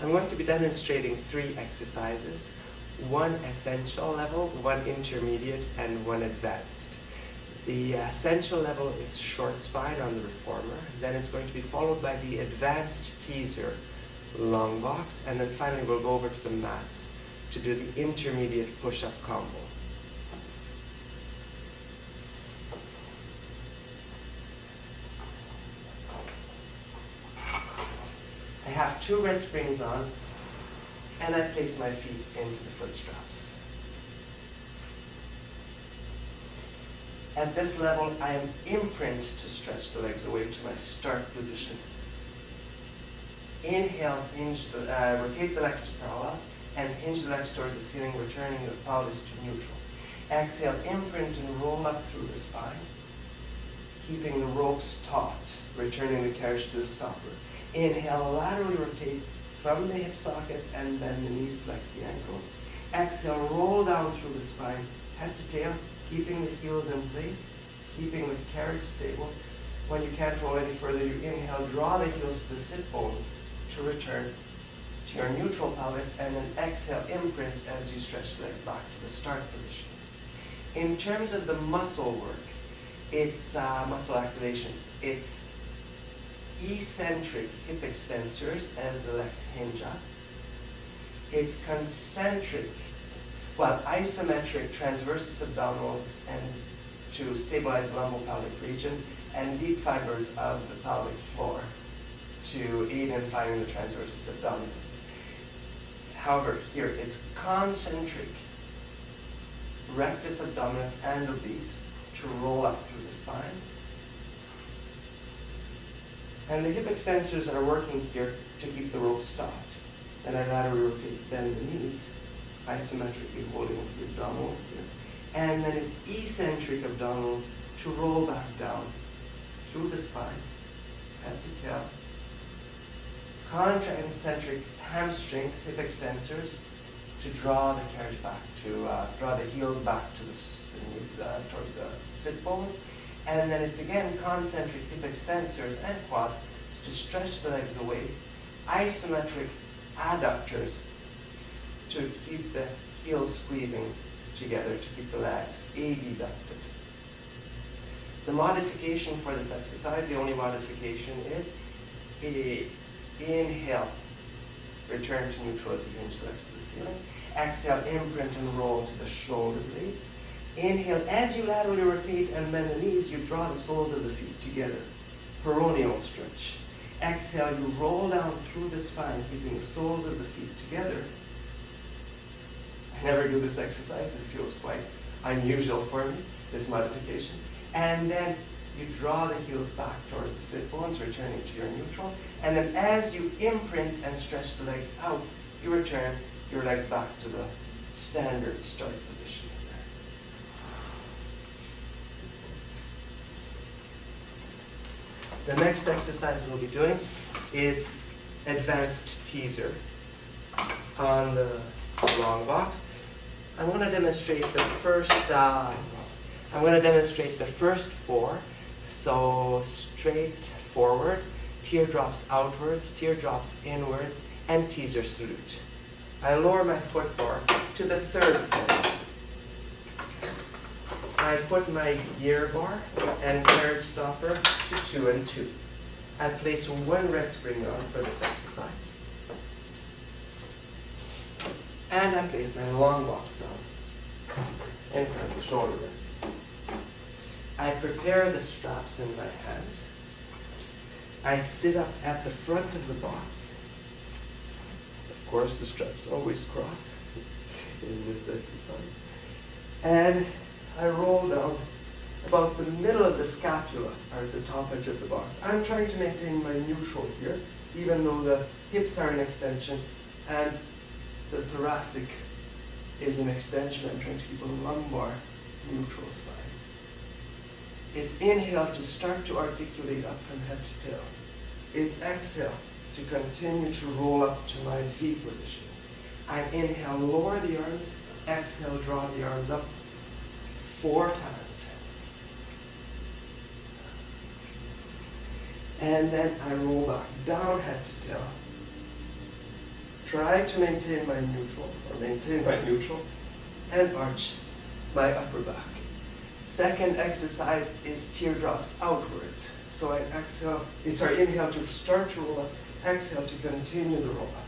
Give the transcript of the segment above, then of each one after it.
I'm going to be demonstrating 3 exercises, 1 essential level, 1 intermediate, and 1 advanced. The essential level is short spine on the reformer, then it's going to be followed by the advanced teaser, long box, and then finally we'll go over to the mats to do the intermediate push-up combo. I have 2 red springs on, and I place my feet into the foot straps. At this level, I am imprint to stretch the legs away to my start position. Inhale, rotate the legs to parallel, and hinge the legs towards the ceiling, returning the pelvis to neutral. Exhale, imprint and roll up through the spine, keeping the ropes taut, returning the carriage to the stopper. Inhale, laterally rotate from the hip sockets and bend the knees, flex the ankles. Exhale, roll down through the spine, head to tail, keeping the heels in place, keeping the carriage stable. When you can't roll any further, you inhale, draw the heels to the sit bones to return to your neutral pelvis, and then exhale, imprint as you stretch the legs back to the start position. In terms of the muscle work, it's muscle activation. It's eccentric hip extensors as the legs hinge up. It's isometric transversus abdominals and to stabilize the lumbopelvic region, and deep fibers of the pelvic floor to aid in finding the transversus abdominis. However, here it's concentric rectus abdominis and obliques to roll up through the spine. And the hip extensors are working here to keep the ropes taut. And I laterally rotate, bend the knees, isometrically holding with the abdominals here. And then it's eccentric abdominals to roll back down through the spine, head to tail. Concentric hamstrings, hip extensors, to draw the carriage back to, draw the heels back to towards the sit bones. And then it's again concentric hip extensors and quads to stretch the legs away. Isometric adductors to keep the heels squeezing together to keep the legs adducted. The modification for this exercise, the only modification is inhale, return to neutral as you hinge the legs to the ceiling. Exhale, imprint and roll to the shoulder blades. Inhale, as you laterally rotate and bend the knees, you draw the soles of the feet together. Peroneal stretch. Exhale, you roll down through the spine, keeping the soles of the feet together. I never do this exercise. It feels quite unusual for me, this modification. And then you draw the heels back towards the sit bones, returning to your neutral. And then as you imprint and stretch the legs out, you return your legs back to the standard start position. The next exercise we'll be doing is advanced teaser on the long box. I'm going to demonstrate the first 4. So straight forward, teardrops outwards, teardrops inwards, and teaser salute. I lower my foot bar to the 3rd set. I put my gear bar and carriage stopper to 2 and 2. I place 1 red spring on for this exercise. And I place my long box on in front of the shoulder rests. I prepare the straps in my hands. I sit up at the front of the box. Of course, the straps always cross in this exercise. And I roll down about the middle of the scapula, or the top edge of the box. I'm trying to maintain my neutral here, even though the hips are in extension and the thoracic is in extension. I'm trying to keep a lumbar neutral spine. It's inhale to start to articulate up from head to tail. It's exhale to continue to roll up to my V position. I inhale, lower the arms. Exhale, draw the arms up 4 times. And then I roll back, down head to tail. try to maintain my neutral, and arch my upper back. Second exercise is teardrops outwards. So I inhale to start to roll up, exhale to continue the roll up.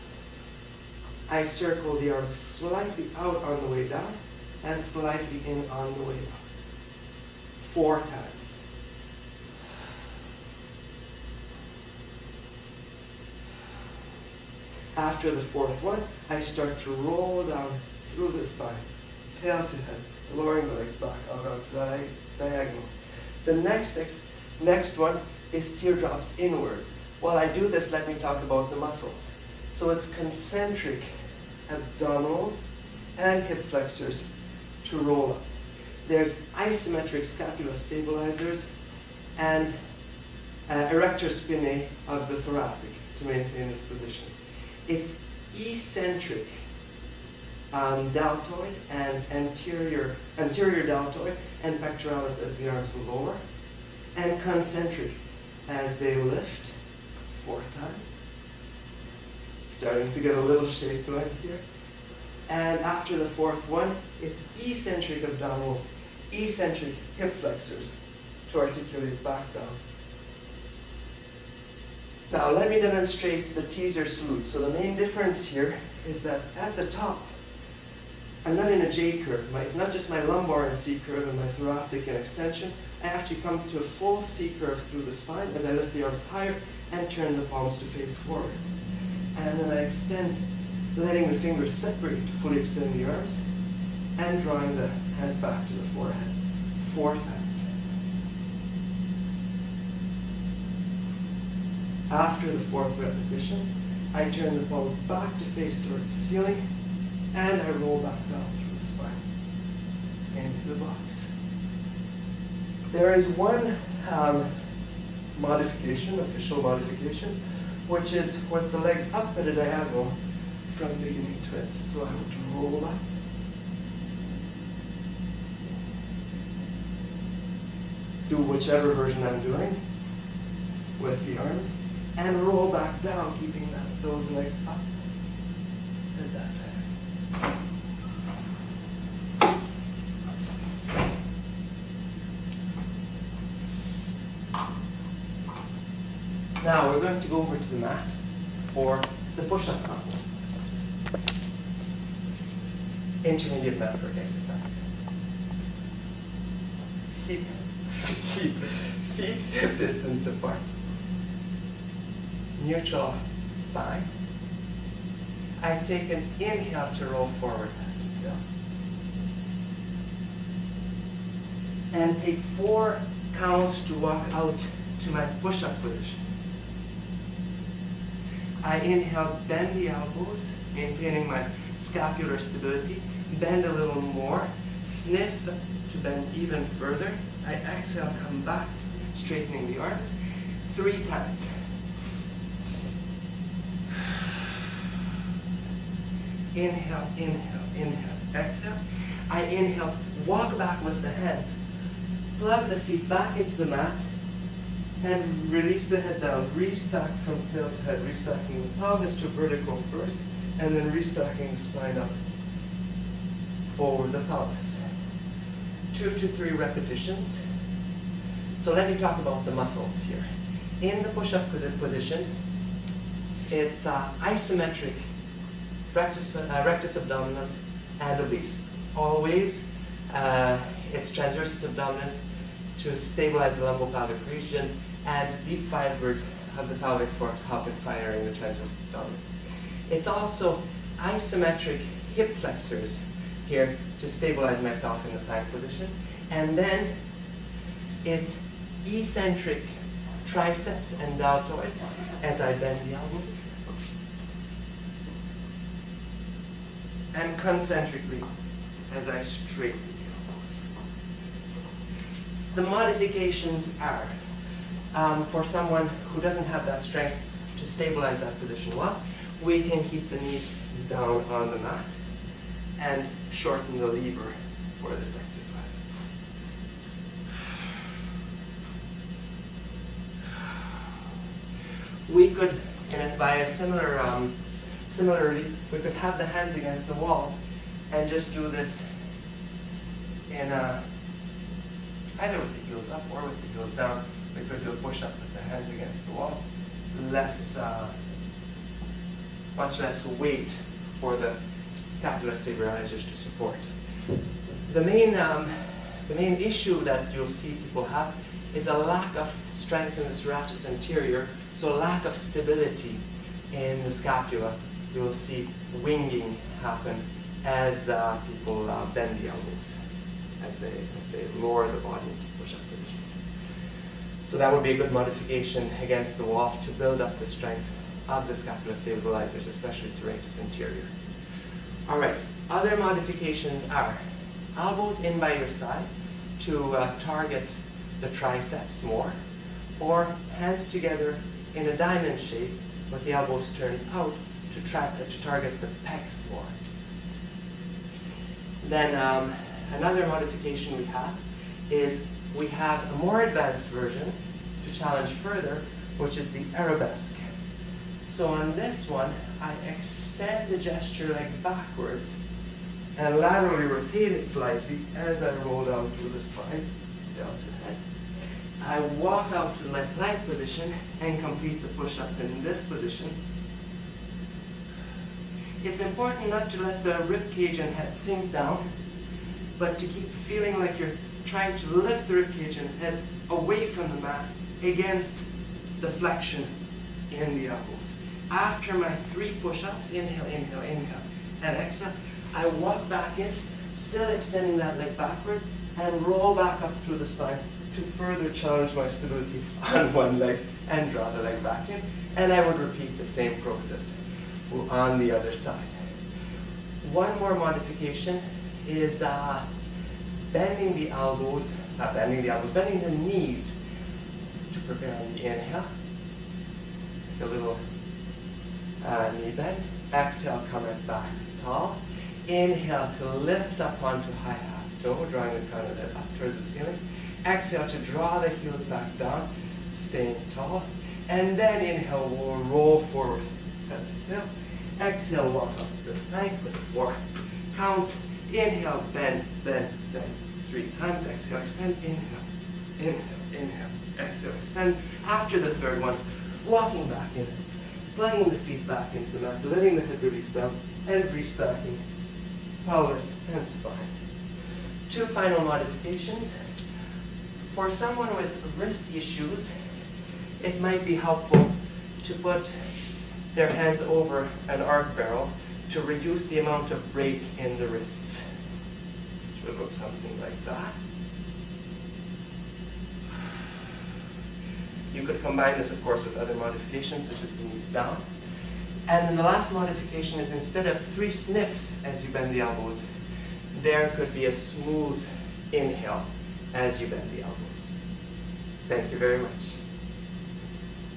I circle the arms slightly out on the way down and slightly in on the way up. 4 times. After the 4th one, I start to roll down through the spine, tail to head, lowering the legs back out on diagonal. The next one is teardrops inwards. While I do this, let me talk about the muscles. So it's concentric abdominals and hip flexors to roll up. There's isometric scapula stabilizers and erector spinae of the thoracic to maintain this position. It's eccentric deltoid and anterior deltoid and pectoralis as the arms lower, and concentric as they lift 4 times. Starting to get a little shape going here. And after the 4th one, it's eccentric abdominals, eccentric hip flexors to articulate back down. Now let me demonstrate the teaser salute. So the main difference here is that at the top, I'm not in a J curve. It's not just my lumbar and C curve and my thoracic and extension. I actually come to a full C curve through the spine as I lift the arms higher and turn the palms to face forward. And then I extend, letting the fingers separate to fully extend the arms and drawing the hands back to the forehead 4 times. After the 4th repetition, I turn the palms back to face towards the ceiling and I roll back down through the spine into the box. There is one modification, official modification, which is with the legs up at a diagonal from beginning to end. So I would roll up, do whichever version I'm doing with the arms, and roll back down, keeping those legs up at that time. Now we're going to go over to the mat for the push-up combo. Intermediate mat work exercise. Feet hip distance apart. Neutral spine. I take an inhale to roll forward, head to tail. And take 4 counts to walk out to my push-up position. I inhale, bend the elbows, maintaining my scapular stability. Bend a little more. Sniff to bend even further. I exhale, come back, straightening the arms 3 times. Inhale, inhale, inhale, exhale. I inhale, walk back with the hands. Plug the feet back into the mat and release the head down. Restack from tail to head, restacking the pelvis to vertical first and then restacking the spine up over the pelvis. 2 to 3 repetitions. So let me talk about the muscles here. In the push-up position, it's isometric rectus abdominis and obliques. Always, it's transversus abdominis to stabilize the lumbopelvic region and deep fibers of the pelvic floor to help in firing the transversus abdominis. It's also isometric hip flexors here to stabilize myself in the plank position. And then it's eccentric triceps and deltoids as I bend the elbows. And concentrically as I straighten the elbows. The modifications are for someone who doesn't have that strength to stabilize that position well, we can keep the knees down on the mat and shorten the lever for this exercise. We could, by a similar Similarly, we could have the hands against the wall and just do this in either with the heels up or with the heels down. We could do a push-up with the hands against the wall. Much less weight for the scapular stabilizers to support. The main issue that you'll see people have is a lack of strength in the serratus anterior, so a lack of stability in the scapula. You'll see winging happen as people bend the elbows, as they lower the body into push-up position. So that would be a good modification against the wall to build up the strength of the scapular stabilizers, especially serratus anterior. All right, other modifications are elbows in by your sides to target the triceps more, or hands together in a diamond shape with the elbows turned out to target the pecs more. Then another modification we have a more advanced version to challenge further, which is the arabesque. So on this one, I extend the gesture leg backwards and laterally rotate it slightly as I roll down through the spine, down to the head. I walk out to the left plank position and complete the push-up in this position. It's important not to let the rib cage and head sink down, but to keep feeling like you're trying to lift the rib cage and head away from the mat against the flexion in the elbows. After my 3 push-ups, inhale, inhale, inhale, and exhale, I walk back in, still extending that leg backwards, and roll back up through the spine to further challenge my stability on one leg and draw the leg back in. And I would repeat the same process on the other side. One more modification is bending the knees to prepare on the inhale. Take a little knee bend. Exhale, coming back tall. Inhale to lift up onto high half toe, drawing the crown of the head up towards the ceiling. Exhale to draw the heels back down, staying tall. And then inhale, we'll roll forward, head to tail. Exhale, walk up to the plank with 4 counts. Inhale, bend, bend, bend. 3 times. Exhale, extend. Inhale, inhale, inhale. Exhale, extend. After the third one, walking back in, plugging the feet back into the mat, letting the head release down, and restacking pelvis and spine. 2 final modifications. For someone with wrist issues, it might be helpful to put their hands over an arc barrel to reduce the amount of break in the wrists. Which would look something like that. You could combine this, of course, with other modifications, such as the knees down. And then the last modification is, instead of 3 sniffs as you bend the elbows, there could be a smooth inhale as you bend the elbows. Thank you very much.